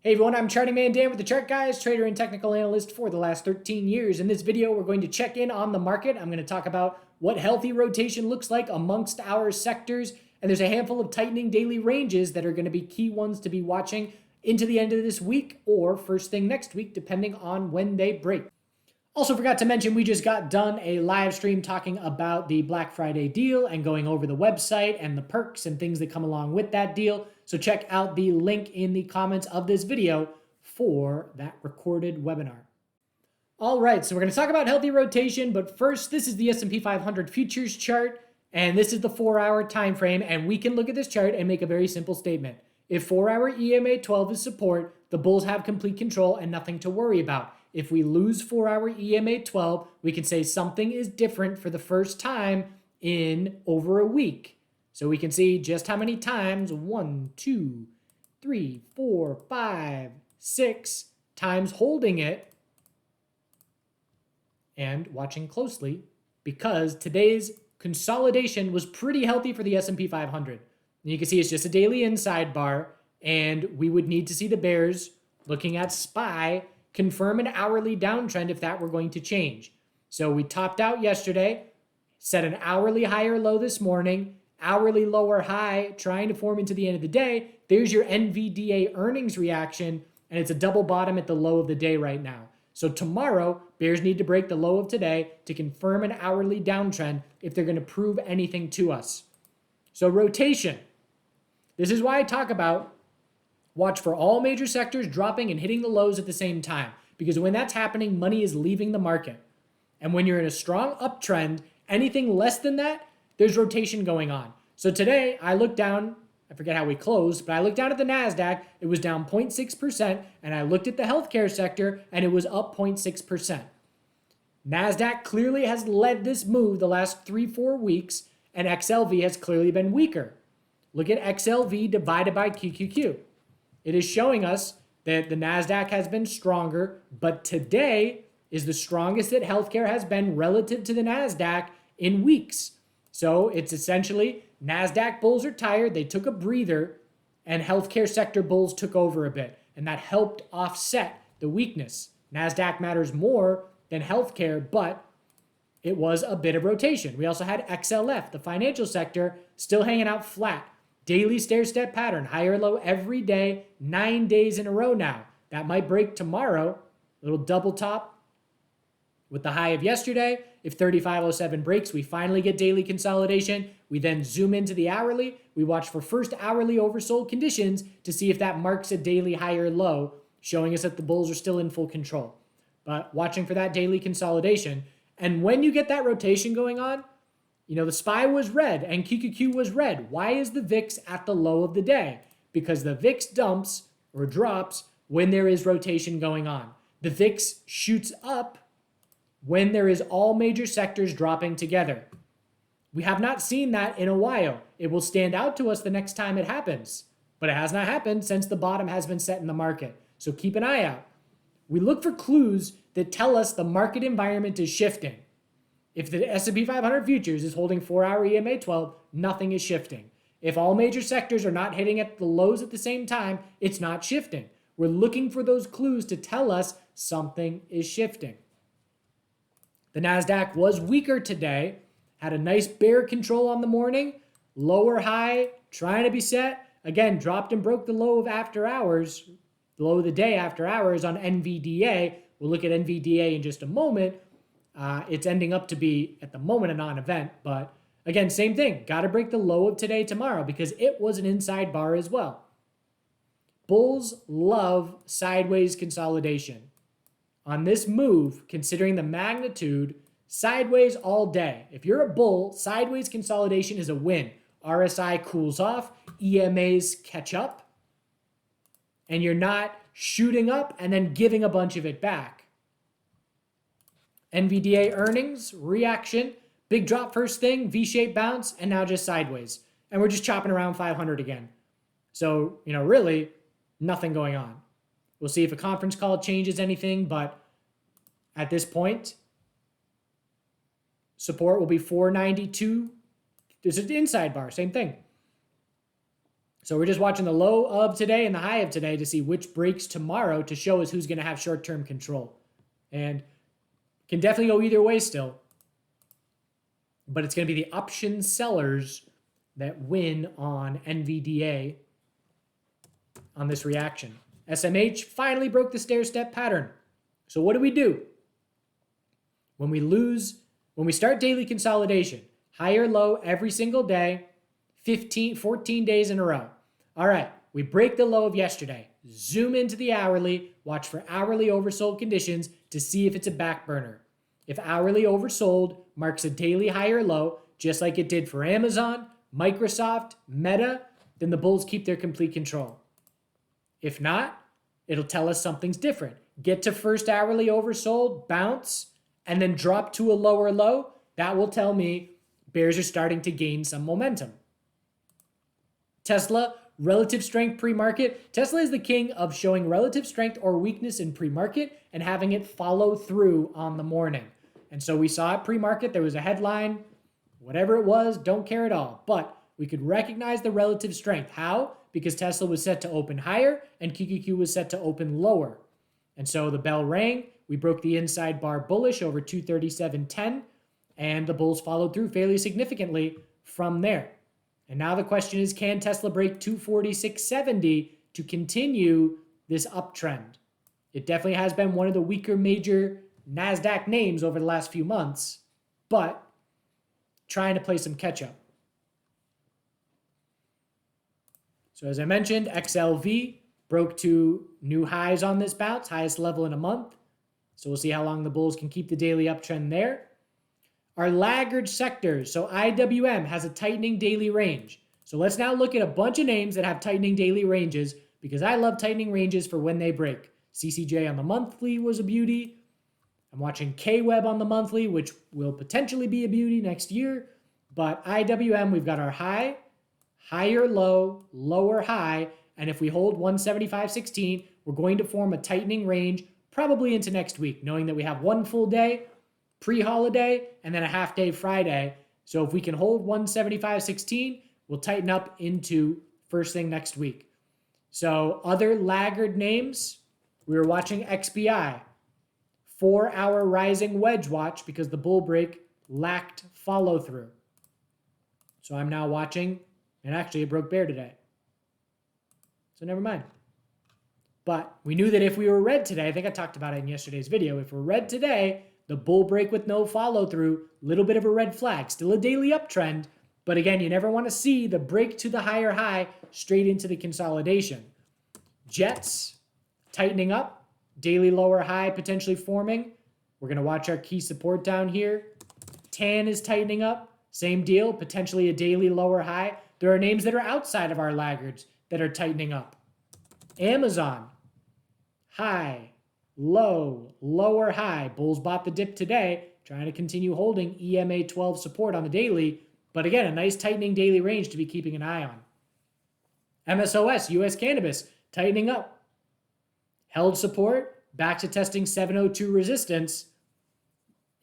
Hey everyone, I'm Charting Man Dan with the Chart Guys, trader and technical analyst for the last 13 years. In this video, we're going to check in on the market. I'm going to talk about what healthy rotation looks like amongst our sectors, and there's a handful of tightening daily ranges that are going to be key ones to be watching into the end of this week or first thing next week, depending on when they break. Also forgot to mention, we just got done a live stream talking about the Black Friday deal and going over the website and the perks and things that come along with that deal. So check out the link in the comments of this video for that recorded webinar. All right, so we're going to talk about healthy rotation, but first, this is the S&P 500 futures chart, and this is the 4-hour time frame, and we can look at this chart and make a very simple statement. If 4-hour EMA 12 is support, the bulls have complete control and nothing to worry about. If we lose 4-hour EMA 12, we can say something is different for the first time in over a week. So we can see just how many times, 1, 2, 3, 4, 5, 6 times holding it and watching closely, because today's consolidation was pretty healthy for the S&P 500. And you can see it's just a daily inside bar, and we would need to see the bears looking at SPY confirm an hourly downtrend if that were going to change. So we topped out yesterday, set an hourly higher low this morning, hourly lower high trying to form into the end of the day. There's your NVDA earnings reaction, and it's a double bottom at the low of the day right now. So tomorrow, bears need to break the low of today to confirm an hourly downtrend if they're going to prove anything to us. So rotation. This is why I talk about watch for all major sectors dropping and hitting the lows at the same time, because when that's happening, money is leaving the market. And when you're in a strong uptrend, anything less than that, there's rotation going on. So today, I looked down, I forget how we closed, but I looked down at the NASDAQ, it was down 0.6%, and I looked at the healthcare sector, and it was up 0.6%. NASDAQ clearly has led this move the last 3-4 weeks, and XLV has clearly been weaker. Look at XLV divided by QQQ. It is showing us that the NASDAQ has been stronger, but today is the strongest that healthcare has been relative to the NASDAQ in weeks. So it's essentially NASDAQ bulls are tired, they took a breather, and healthcare sector bulls took over a bit, and that helped offset the weakness. NASDAQ matters more than healthcare, but it was a bit of rotation. We also had XLF, the financial sector, still hanging out flat. Daily stair-step pattern, higher low every day, 9 days in a row now. That might break tomorrow. Little double top with the high of yesterday. If 3507 breaks, we finally get daily consolidation. We then zoom into the hourly. We watch for first hourly oversold conditions to see if that marks a daily higher low, showing us that the bulls are still in full control. But watching for that daily consolidation. And when you get that rotation going on, you know, the SPY was red and QQQ was red. Why is the VIX at the low of the day? Because the VIX dumps or drops when there is rotation going on. The VIX shoots up when there is all major sectors dropping together. We have not seen that in a while. It will stand out to us the next time it happens, but it has not happened since the bottom has been set in the market. So keep an eye out. We look for clues that tell us the market environment is shifting. If the S&P 500 futures is holding 4-hour EMA 12, nothing is shifting. If all major sectors are not hitting at the lows at the same time, it's not shifting. We're looking for those clues to tell us something is shifting. The NASDAQ was weaker today, had a nice bear control on the morning, lower high, trying to be set. Again, dropped and broke the low of after hours, the low of the day after hours on NVDA. We'll look at NVDA in just a moment. It's ending up to be, at the moment, a non-event. But again, same thing. Got to break the low of today tomorrow because it was an inside bar as well. Bulls love sideways consolidation. On this move, considering the magnitude, sideways all day. If you're a bull, sideways consolidation is a win. RSI cools off, EMAs catch up, and you're not shooting up and then giving a bunch of it back. NVDA earnings, reaction, big drop first thing, V-shaped bounce, and now just sideways. And we're just chopping around 500 again. So, you know, really nothing going on. We'll see if a conference call changes anything, but at this point, support will be 492. This is the inside bar, same thing. So we're just watching the low of today and the high of today to see which breaks tomorrow to show us who's going to have short-term control. And can definitely go either way still. But it's going to be the option sellers that win on NVDA on this reaction. SMH finally broke the stair-step pattern. So what do? When we start daily consolidation, high or low every single day, 14 days in a row. All right, we break the low of yesterday. Zoom into the hourly, watch for hourly oversold conditions to see if it's a back burner. If hourly oversold marks a daily high or low, just like it did for Amazon, Microsoft, Meta, then the bulls keep their complete control. If not, it'll tell us something's different. Get to first hourly oversold, bounce, and then drop to a lower low. That will tell me bears are starting to gain some momentum. Tesla, relative strength pre-market. Tesla is the king of showing relative strength or weakness in pre-market and having it follow through on the morning. And so we saw it pre-market. There was a headline, whatever it was, don't care at all. But we could recognize the relative strength. How? Because Tesla was set to open higher and QQQ was set to open lower. And so the bell rang. We broke the inside bar bullish over 237.10, and the bulls followed through fairly significantly from there. And now the question is, can Tesla break 246.70 to continue this uptrend? It definitely has been one of the weaker major NASDAQ names over the last few months, but trying to play some catch up. So as I mentioned, XLV broke to new highs on this bounce, highest level in a month. So we'll see how long the bulls can keep the daily uptrend there. Our laggard sectors, so IWM has a tightening daily range. So let's now look at a bunch of names that have tightening daily ranges because I love tightening ranges for when they break. CCJ on the monthly was a beauty. I'm watching KWeb on the monthly, which will potentially be a beauty next year. But IWM, we've got our high, higher low, lower high, and if we hold 175.16, we're going to form a tightening range probably into next week, knowing that we have one full day pre-holiday and then a half day Friday. So if we can hold 175.16, we'll tighten up into first thing next week. So other laggard names, we were watching XBI, 4-hour rising wedge watch because the bull break lacked follow through. So I'm now watching, and actually it broke bear today. So never mind. But we knew that if we were red today, I think I talked about it in yesterday's video, if we're red today, the bull break with no follow through, little bit of a red flag, still a daily uptrend. But again, you never want to see the break to the higher high straight into the consolidation. Jets tightening up, daily lower high potentially forming. We're going to watch our key support down here. TAN is tightening up, same deal, potentially a daily lower high. There are names that are outside of our laggards that are tightening up. Amazon, high, low, lower high. Bulls bought the dip today, trying to continue holding EMA 12 support on the daily. But again, a nice tightening daily range to be keeping an eye on. MSOS, US Cannabis, tightening up. Held support, back to testing 702 resistance,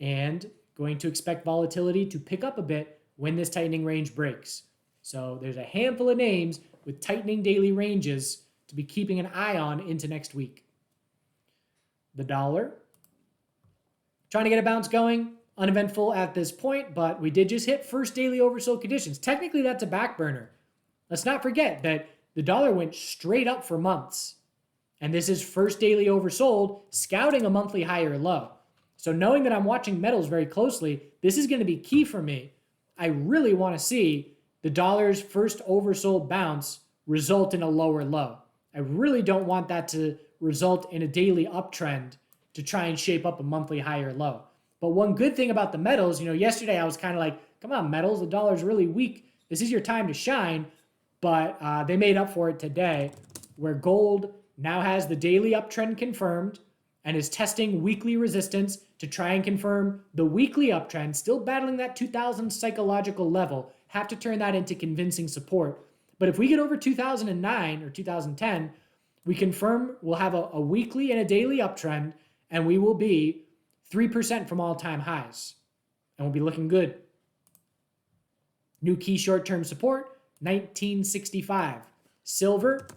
and going to expect volatility to pick up a bit when this tightening range breaks. So there's a handful of names with tightening daily ranges to be keeping an eye on into next week. The dollar, trying to get a bounce going, uneventful at this point, but we did just hit first daily oversold conditions. Technically, that's a back burner. Let's not forget that the dollar went straight up for months, and this is first daily oversold, scouting a monthly higher low. So knowing that I'm watching metals very closely, this is going to be key for me. I really want to see the dollar's first oversold bounce result in a lower low. I really don't want that to result in a daily uptrend to try and shape up a monthly higher low. But one good thing about the metals, yesterday I was kind of like, come on, metals, the dollar's really weak. This is your time to shine. But they made up for it today, where gold now has the daily uptrend confirmed and is testing weekly resistance to try and confirm the weekly uptrend, still battling that 2000 psychological level, have to turn that into convincing support. But if we get over 2009 or 2010, we confirm we'll have a weekly and a daily uptrend, and we will be 3% from all-time highs. And we'll be looking good. New key short-term support, 1965. Silver,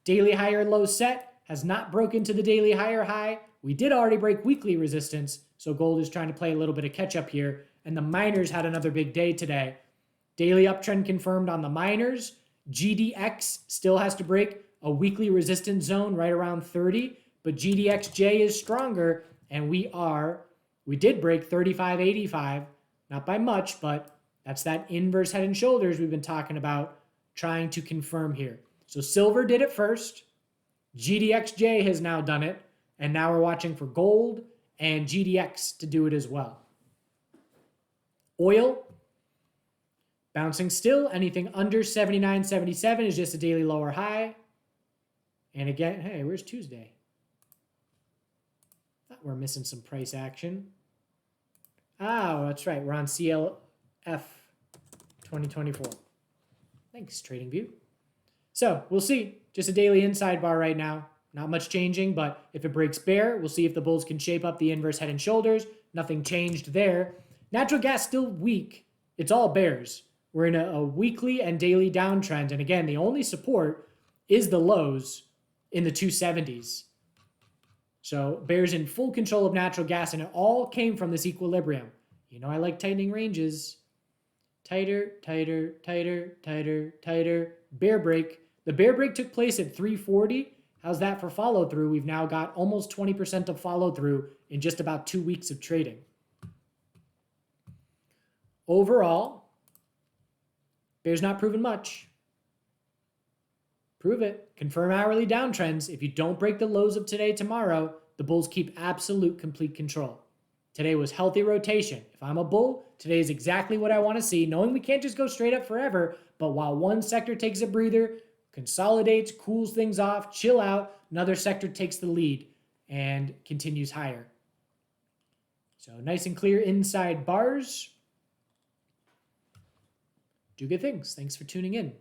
daily higher low set, has not broken to the daily higher high. We did already break weekly resistance, so gold is trying to play a little bit of catch up here. And the miners had another big day today. Daily uptrend confirmed on the miners. GDX still has to break a weekly resistance zone right around 30, but GDXJ is stronger, and we did break 35.85, not by much, but that's that inverse head and shoulders we've been talking about, trying to confirm here. So silver did it first. GDXJ has now done it, and now we're watching for gold and GDX to do it as well. Oil, bouncing still. Anything under 79.77 is just a daily lower high. And again, hey, where's Tuesday? Thought we're missing some price action. Oh, that's right. We're on CLF 2024. Thanks, TradingView. So we'll see. Just a daily inside bar right now. Not much changing, but if it breaks bear, we'll see if the bulls can shape up the inverse head and shoulders. Nothing changed there. Natural gas still weak. It's all bears. We're in a weekly and daily downtrend. And again, the only support is the lows in the 270s. So bears in full control of natural gas, and it all came from this equilibrium. You know I like tightening ranges. Tighter, tighter, tighter, tighter, tighter. Bear break. The bear break took place at 340. How's that for follow through? We've now got almost 20% of follow through in just about 2 weeks of trading. Overall, bear's not proven much. Prove it. Confirm hourly downtrends. If you don't break the lows of today, tomorrow, the bulls keep absolute complete control. Today was healthy rotation. If I'm a bull, today is exactly what I want to see, knowing we can't just go straight up forever, but while one sector takes a breather, consolidates, cools things off, chill out, another sector takes the lead and continues higher. So nice and clear inside bars. Do good things. Thanks for tuning in.